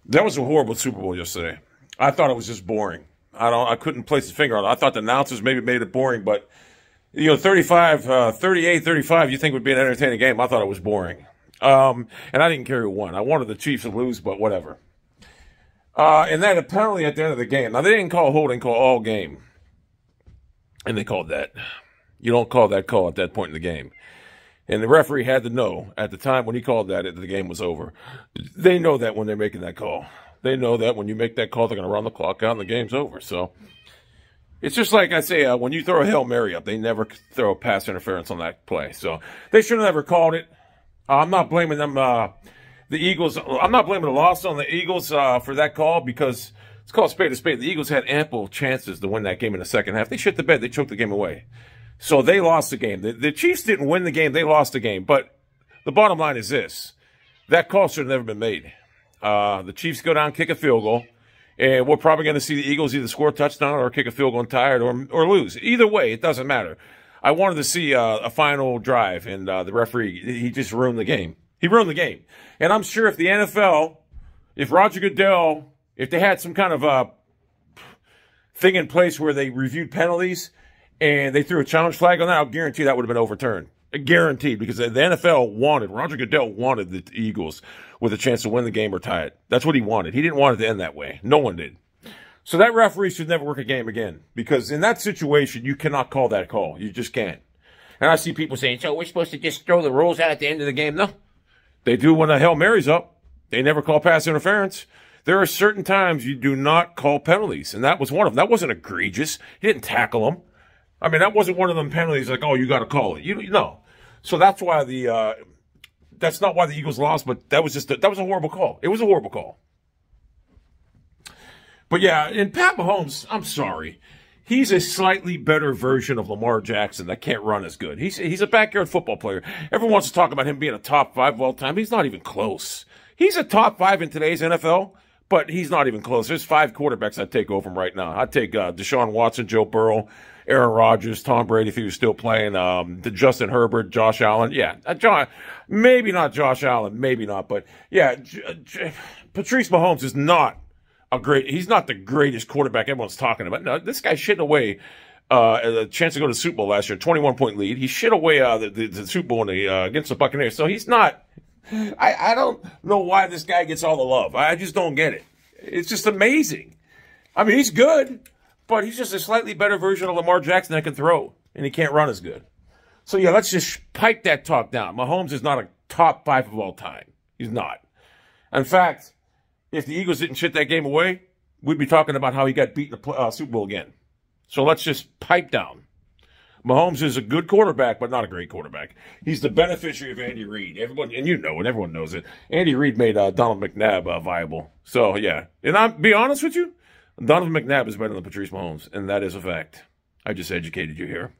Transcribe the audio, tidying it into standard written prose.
That was a horrible Super Bowl yesterday. I thought it was just boring. I couldn't place a finger on it. I thought the announcers maybe made it boring, but 38, 35, you think would be an entertaining game. I thought it was boring. And I didn't care who won. I wanted the Chiefs to lose, but whatever. And then a penalty at the end of the game. Now, they didn't call holding, call all game. And they called that. You don't call that call at that point in the game. And the referee had to know at the time when he called that the game was over. They know that when they're making that call. They know that when you make that call, they're going to run the clock out and the game's over. So it's just like I say, when you throw a Hail Mary up, they never throw a pass interference on that play. So they should have never called it. I'm not blaming them, the Eagles. I'm not blaming the loss on the Eagles for that call because it's called spade to spade. The Eagles had ample chances to win that game in the second half. They shit the bed. They choked the game away. So they lost the game. The Chiefs didn't win the game. They lost the game. But the bottom line is this. That call should have never been made. The Chiefs go down, kick a field goal, and we're probably going to see the Eagles either score a touchdown or kick a field goal and tie it or lose. Either way, it doesn't matter. I wanted to see a final drive, and the referee, he just ruined the game. He ruined the game. And I'm sure if the NFL, if Roger Goodell, if they had some kind of thing in place where they reviewed penalties and they threw a challenge flag on that, I'll guarantee that would have been overturned. Guaranteed, because the NFL wanted, Roger Goodell wanted the Eagles with a chance to win the game or tie it. That's what he wanted. He didn't want it to end that way. No one did. So that referee should never work a game again, because in that situation, you cannot call that call. You just can't. And I see people saying, so we're supposed to just throw the rules out at the end of the game? No. They do when the Hail Mary's up. They never call pass interference. There are certain times you do not call penalties, and that was one of them. That wasn't egregious. He didn't tackle him. I mean, that wasn't one of them penalties like, oh, you got to call it. No. So that's why that's not why the Eagles lost, but that was that was a horrible call. It was a horrible call. But yeah, and Pat Mahomes, I'm sorry. He's a slightly better version of Lamar Jackson that can't run as good. He's a backyard football player. Everyone wants to talk about him being a top 5 of all time. He's not even close. He's a top 5 in today's NFL, but he's not even close. There's 5 quarterbacks I'd take over him right now. I'd take Deshaun Watson, Joe Burrow, Aaron Rodgers, Tom Brady if he was still playing, Justin Herbert, Josh Allen. Yeah, maybe not Josh Allen, maybe not. But yeah, Patrice Mahomes is not he's not the greatest quarterback everyone's talking about. No, this guy's shitting away a chance to go to the Super Bowl last year, 21-point lead. He shit away the Super Bowl against the Buccaneers. So he's not, I don't know why this guy gets all the love. I just don't get it. It's just amazing. I mean, he's good, but he's just a slightly better version of Lamar Jackson that can throw, and he can't run as good. So, yeah, let's just pipe that talk down. Mahomes is not a top 5 of all time. He's not. In fact, if the Eagles didn't shit that game away, we'd be talking about how he got beat in the Super Bowl again. So let's just pipe down. Mahomes is a good quarterback, but not a great quarterback. He's the beneficiary of Andy Reid. Everyone, and you know it, everyone knows it. Andy Reid made Donald McNabb viable. So, yeah. And I'll be honest with you, Donovan McNabb is better than Patrice Mahomes, and that is a fact. I just educated you here.